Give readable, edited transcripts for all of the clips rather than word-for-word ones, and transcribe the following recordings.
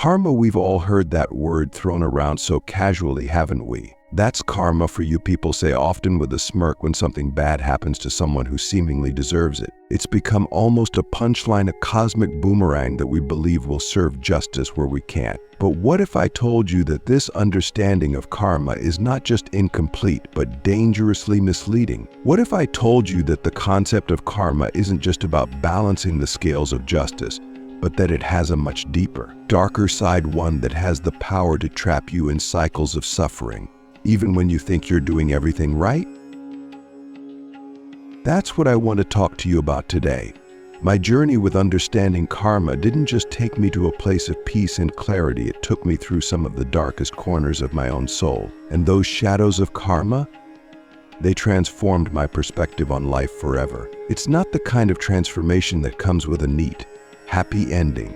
Karma, we've all heard that word thrown around so casually, haven't we? That's karma for you, people say often with a smirk when something bad happens to someone who seemingly deserves it. It's become almost a punchline, a cosmic boomerang that we believe will serve justice where we can't. But what if I told you that this understanding of karma is not just incomplete, but dangerously misleading? What if I told you that the concept of karma isn't just about balancing the scales of justice, but that it has a much deeper, darker side, one that has the power to trap you in cycles of suffering, even when you think you're doing everything right? That's what I want to talk to you about today. My journey with understanding karma didn't just take me to a place of peace and clarity, it took me through some of the darkest corners of my own soul. And those shadows of karma, they transformed my perspective on life forever. It's not the kind of transformation that comes with a neat, happy ending,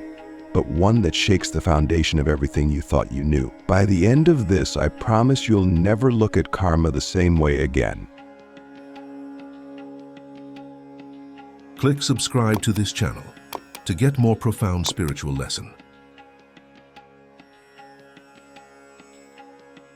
but one that shakes the foundation of everything you thought you knew. By the end of this, I promise you'll never look at karma the same way again. Click subscribe to this channel to get more profound spiritual lesson.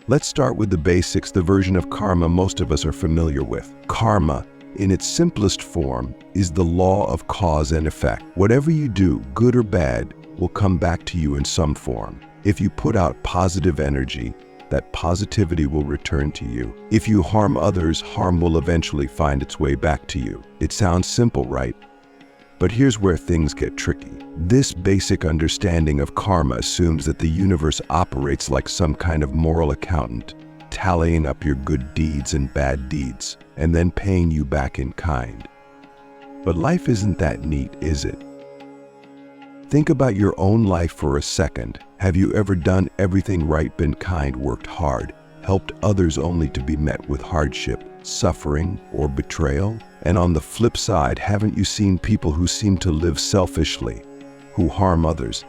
Let's start with the basics, the version of karma most of us are familiar with. Karma, in its simplest form, is the law of cause and effect. Whatever you do, good or bad, will come back to you in some form. If you put out positive energy, that positivity will return to you. If you harm others, harm will eventually find its way back to you. It sounds simple, right? But here's where things get tricky. This basic understanding of karma assumes that the universe operates like some kind of moral accountant, tallying up your good deeds and bad deeds, and then paying you back in kind. But life isn't that neat, is it? Think about your own life for a second. Have you ever done everything right, been kind, worked hard, helped others only to be met with hardship, suffering, or betrayal? And on the flip side, haven't you seen people who seem to live selfishly, who harm others,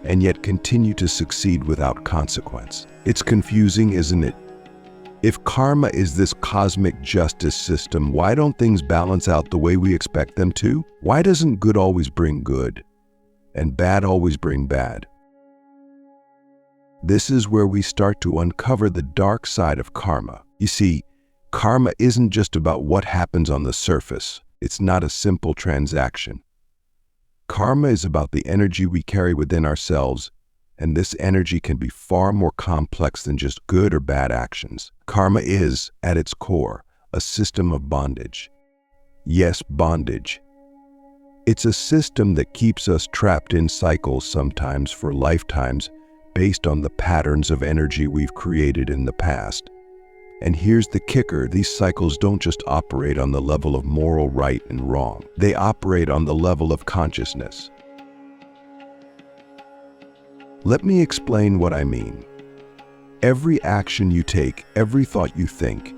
and yet continue to succeed without consequence? It's confusing, isn't it? If karma is this cosmic justice system, why don't things balance out the way we expect them to? Why doesn't good always bring good, and bad always bring bad? This is where we start to uncover the dark side of karma. You see, karma isn't just about what happens on the surface. It's not a simple transaction. Karma is about the energy we carry within ourselves, and this energy can be far more complex than just good or bad actions. Karma is, at its core, a system of bondage. Yes, bondage. It's a system that keeps us trapped in cycles, sometimes for lifetimes, based on the patterns of energy we've created in the past. And here's the kicker, these cycles don't just operate on the level of moral right and wrong. They operate on the level of consciousness. Let me explain what I mean. Every action you take, every thought you think,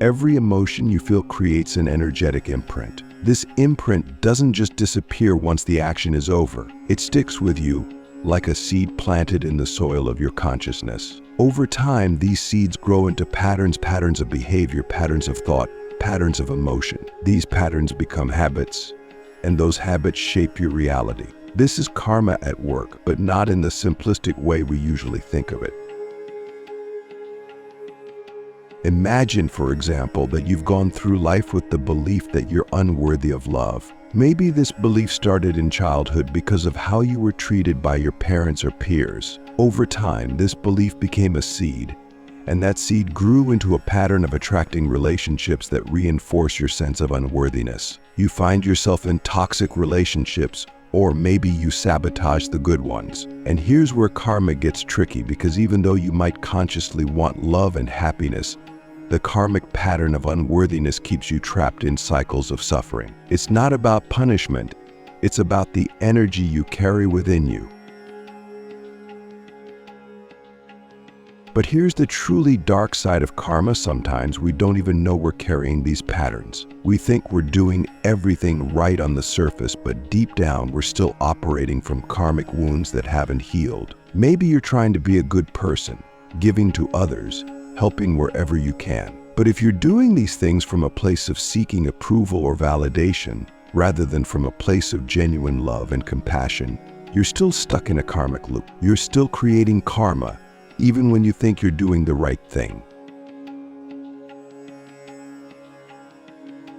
every emotion you feel creates an energetic imprint. This imprint doesn't just disappear once the action is over. It sticks with you like a seed planted in the soil of your consciousness. Over time, these seeds grow into patterns of behavior, patterns of thought, patterns of emotion. These patterns become habits, and those habits shape your reality. This is karma at work, but not in the simplistic way we usually think of it. Imagine, for example, that you've gone through life with the belief that you're unworthy of love. Maybe this belief started in childhood because of how you were treated by your parents or peers. Over time, this belief became a seed, and that seed grew into a pattern of attracting relationships that reinforce your sense of unworthiness. You find yourself in toxic relationships, or maybe you sabotage the good ones. And here's where karma gets tricky, because even though you might consciously want love and happiness, the karmic pattern of unworthiness keeps you trapped in cycles of suffering. It's not about punishment, it's about the energy you carry within you. But here's the truly dark side of karma. Sometimes we don't even know we're carrying these patterns. We think we're doing everything right on the surface, but deep down we're still operating from karmic wounds that haven't healed. Maybe you're trying to be a good person, giving to others, helping wherever you can. But if you're doing these things from a place of seeking approval or validation, rather than from a place of genuine love and compassion, You're still stuck in a karmic loop. You're still creating karma, even when you think you're doing the right thing.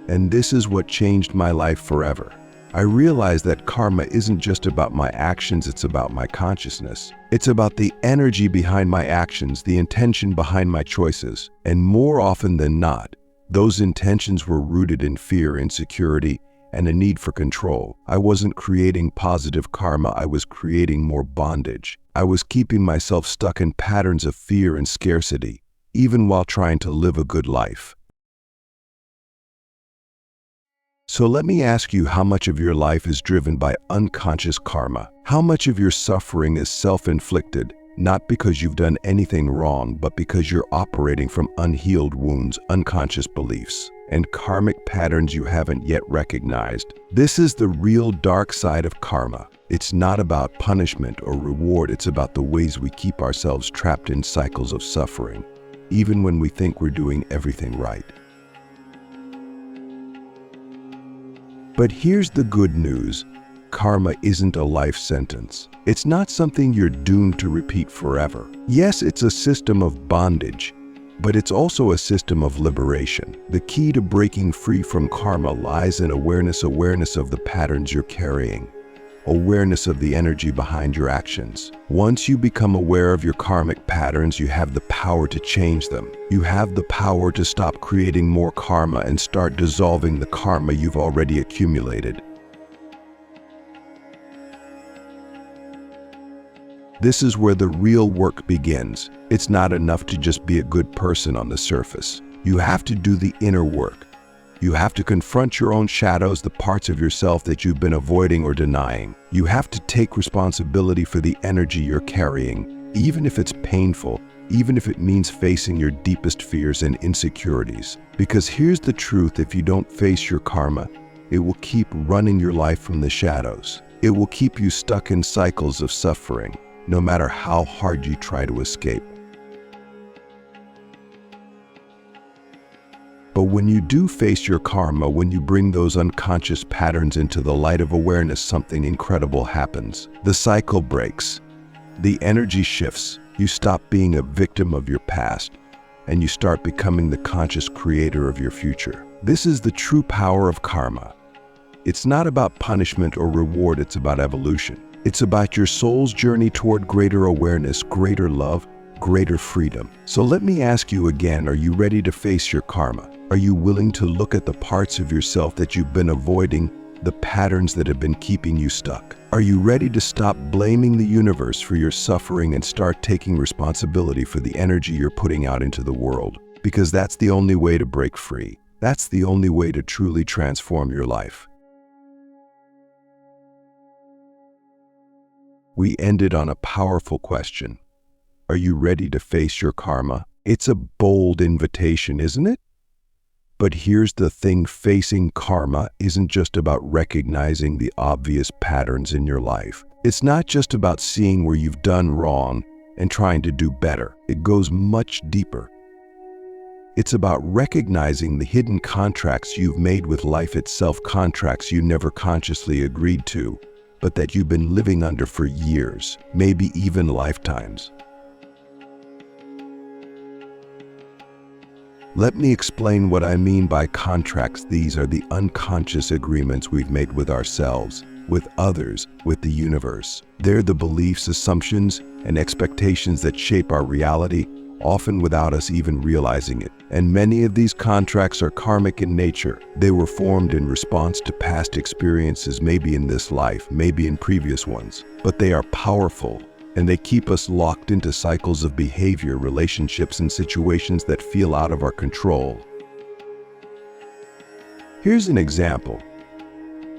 And this is what changed my life forever. I realized that karma isn't just about my actions, it's about my consciousness. It's about the energy behind my actions, the intention behind my choices. And more often than not, those intentions were rooted in fear, insecurity, and a need for control. I wasn't creating positive karma, I was creating more bondage. I was keeping myself stuck in patterns of fear and scarcity, even while trying to live a good life. So let me ask you, how much of your life is driven by unconscious karma? How much of your suffering is self-inflicted, not because you've done anything wrong, but because you're operating from unhealed wounds, unconscious beliefs, and karmic patterns you haven't yet recognized? This is the real dark side of karma. It's not about punishment or reward, it's about the ways we keep ourselves trapped in cycles of suffering, even when we think we're doing everything right. But here's the good news. Karma isn't a life sentence. It's not something you're doomed to repeat forever. Yes, it's a system of bondage, but it's also a system of liberation. The key to breaking free from karma lies in awareness of the patterns you're carrying, awareness of the energy behind your actions. Once you become aware of your karmic patterns, you have the power to change them. You have the power to stop creating more karma and start dissolving the karma you've already accumulated. This is where the real work begins. It's not enough to just be a good person on the surface. You have to do the inner work. You have to confront your own shadows, the parts of yourself that you've been avoiding or denying. You have to take responsibility for the energy you're carrying, even if it's painful, even if it means facing your deepest fears and insecurities. Because here's the truth, if you don't face your karma, it will keep running your life from the shadows. It will keep you stuck in cycles of suffering, no matter how hard you try to escape. But when you do face your karma, when you bring those unconscious patterns into the light of awareness, something incredible happens. The cycle breaks. The energy shifts. You stop being a victim of your past, and you start becoming the conscious creator of your future. This is the true power of karma. It's not about punishment or reward, it's about evolution. It's about your soul's journey toward greater awareness, greater love, greater freedom. So let me ask you again, are you ready to face your karma? Are you willing to look at the parts of yourself that you've been avoiding, the patterns that have been keeping you stuck? Are you ready to stop blaming the universe for your suffering and start taking responsibility for the energy you're putting out into the world? Because that's the only way to break free. That's the only way to truly transform your life. We ended on a powerful question. Are you ready to face your karma? It's a bold invitation, isn't it? But here's the thing, facing karma isn't just about recognizing the obvious patterns in your life. It's not just about seeing where you've done wrong and trying to do better. It goes much deeper. It's about recognizing the hidden contracts you've made with life itself, contracts you never consciously agreed to, but that you've been living under for years, maybe even lifetimes. Let me explain what I mean by contracts. These are the unconscious agreements we've made with ourselves, with others, with the universe. They're the beliefs, assumptions, and expectations that shape our reality, often without us even realizing it. And many of these contracts are karmic in nature. They were formed in response to past experiences, maybe in this life, maybe in previous ones. But they are powerful, and they keep us locked into cycles of behavior, relationships, and situations that feel out of our control. Here's an example.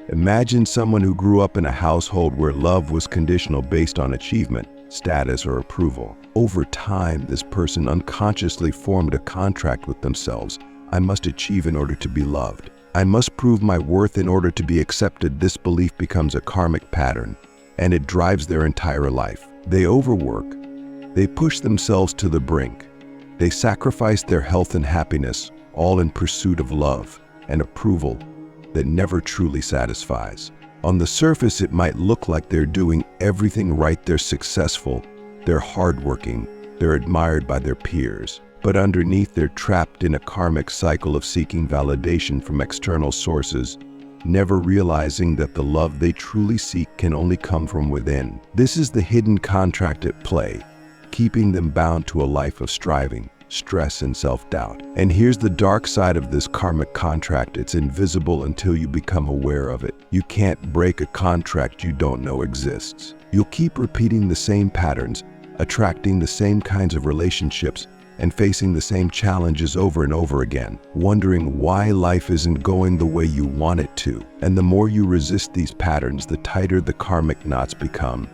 Imagine someone who grew up in a household where love was conditional based on achievement, status, or approval. Over time, this person unconsciously formed a contract with themselves. I must achieve in order to be loved. I must prove my worth in order to be accepted. This belief becomes a karmic pattern, and it drives their entire life. They overwork. They push themselves to the brink. They sacrifice their health and happiness, all in pursuit of love and approval that never truly satisfies. On the surface, it might look like they're doing everything right, they're successful, they're hardworking, they're admired by their peers. But underneath, they're trapped in a karmic cycle of seeking validation from external sources, never realizing that the love they truly seek can only come from within. This is the hidden contract at play, keeping them bound to a life of striving, stress, and self-doubt. And here's the dark side of this karmic contract. It's invisible until you become aware of it. You can't break a contract you don't know exists. You'll keep repeating the same patterns, attracting the same kinds of relationships, and facing the same challenges over and over again, wondering why life isn't going the way you want it to. And the more you resist these patterns, the tighter the karmic knots become.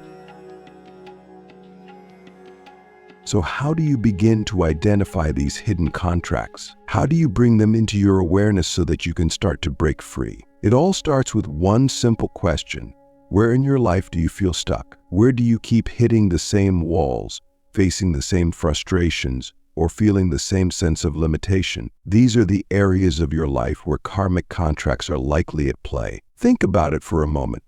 So how do you begin to identify these hidden contracts? How do you bring them into your awareness so that you can start to break free? It all starts with one simple question. Where in your life do you feel stuck? Where do you keep hitting the same walls, facing the same frustrations, or feeling the same sense of limitation? These are the areas of your life where karmic contracts are likely at play. Think about it for a moment.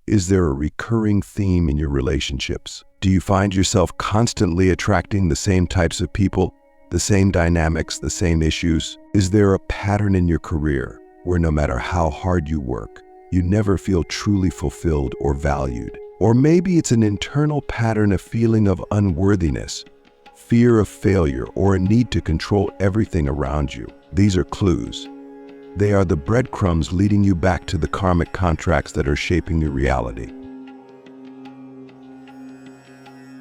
Is there a recurring theme in your relationships? Do you find yourself constantly attracting the same types of people, the same dynamics, the same issues? Is there a pattern in your career where no matter how hard you work, you never feel truly fulfilled or valued? Or maybe it's an internal pattern, a feeling of unworthiness, fear of failure, or a need to control everything around you. These are clues. They are the breadcrumbs leading you back to the karmic contracts that are shaping your reality.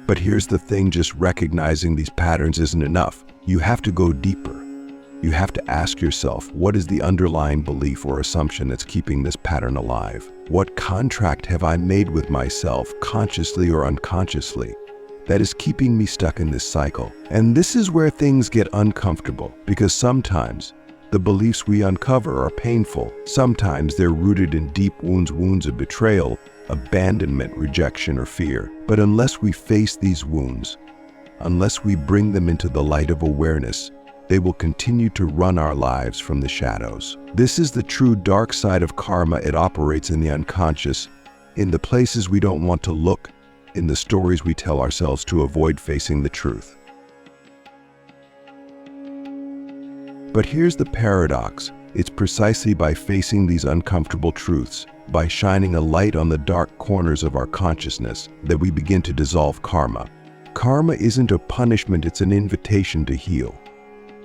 But here's the thing, just recognizing these patterns isn't enough. You have to go deeper. You have to ask yourself, what is the underlying belief or assumption that's keeping this pattern alive? What contract have I made with myself, consciously or unconsciously, that is keeping me stuck in this cycle? And this is where things get uncomfortable, because sometimes the beliefs we uncover are painful. Sometimes they're rooted in deep wounds of betrayal, abandonment, rejection, or fear. But unless we face these wounds, unless we bring them into the light of awareness, they will continue to run our lives from the shadows. This is the true dark side of karma. It operates in the unconscious, in the places we don't want to look, in the stories we tell ourselves to avoid facing the truth. But here's the paradox. It's precisely by facing these uncomfortable truths, by shining a light on the dark corners of our consciousness, that we begin to dissolve karma. Karma isn't a punishment, it's an invitation to heal.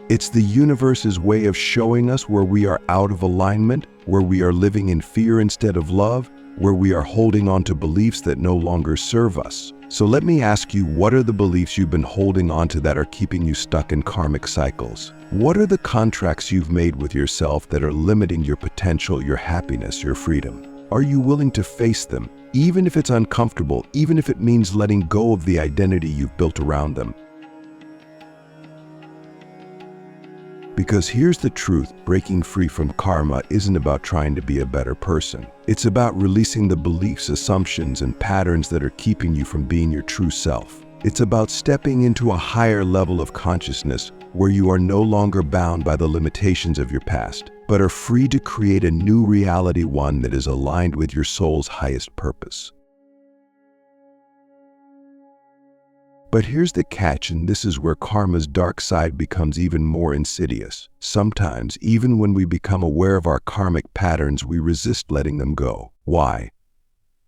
It's the universe's way of showing us where we are out of alignment, where we are living in fear instead of love, where we are holding on to beliefs that no longer serve us. So let me ask you, what are the beliefs you've been holding on to that are keeping you stuck in karmic cycles? What are the contracts you've made with yourself that are limiting your potential, your happiness, your freedom? Are you willing to face them, even if it's uncomfortable, even if it means letting go of the identity you've built around them? Because here's the truth, breaking free from karma isn't about trying to be a better person. It's about releasing the beliefs, assumptions, and patterns that are keeping you from being your true self. It's about stepping into a higher level of consciousness where you are no longer bound by the limitations of your past, but are free to create a new reality, one that is aligned with your soul's highest purpose. But here's the catch, and this is where karma's dark side becomes even more insidious. Sometimes, even when we become aware of our karmic patterns, we resist letting them go. Why?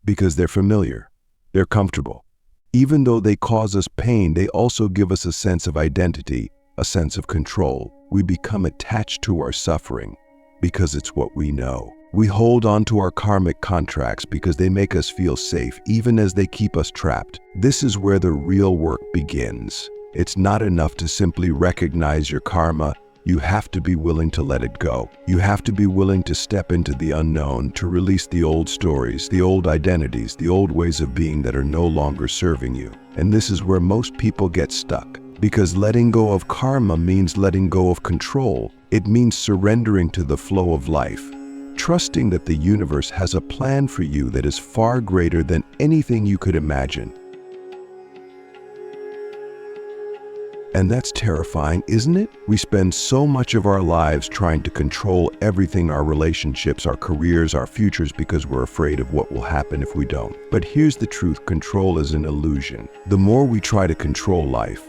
Because they're familiar, they're comfortable. Even though they cause us pain, they also give us a sense of identity, a sense of control. We become attached to our suffering because it's what we know. We hold on to our karmic contracts because they make us feel safe, even as they keep us trapped. This is where the real work begins. It's not enough to simply recognize your karma. You have to be willing to let it go. You have to be willing to step into the unknown, to release the old stories, the old identities, the old ways of being that are no longer serving you. And this is where most people get stuck. Because letting go of karma means letting go of control. It means surrendering to the flow of life, trusting that the universe has a plan for you that is far greater than anything you could imagine. And that's terrifying, isn't it? We spend so much of our lives trying to control everything, our relationships, our careers, our futures, because we're afraid of what will happen if we don't. But here's the truth: control is an illusion. The more we try to control life,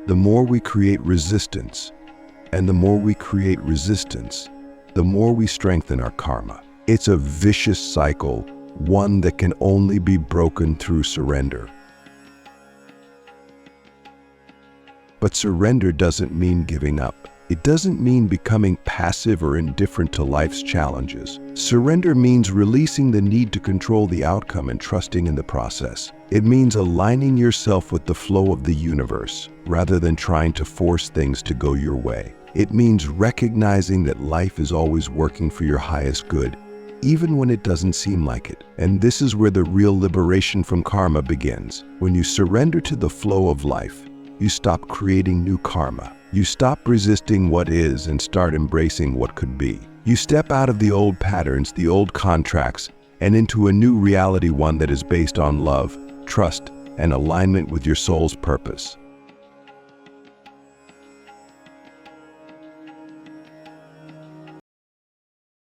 the more we create resistance. And the more we create resistance, the more we strengthen our karma. It's a vicious cycle, one that can only be broken through surrender. But surrender doesn't mean giving up. It doesn't mean becoming passive or indifferent to life's challenges. Surrender means releasing the need to control the outcome and trusting in the process. It means aligning yourself with the flow of the universe, rather than trying to force things to go your way. It means recognizing that life is always working for your highest good, even when it doesn't seem like it. And this is where the real liberation from karma begins. When you surrender to the flow of life, you stop creating new karma. You stop resisting what is and start embracing what could be. You step out of the old patterns, the old contracts, and into a new reality, one that is based on love, trust, and alignment with your soul's purpose.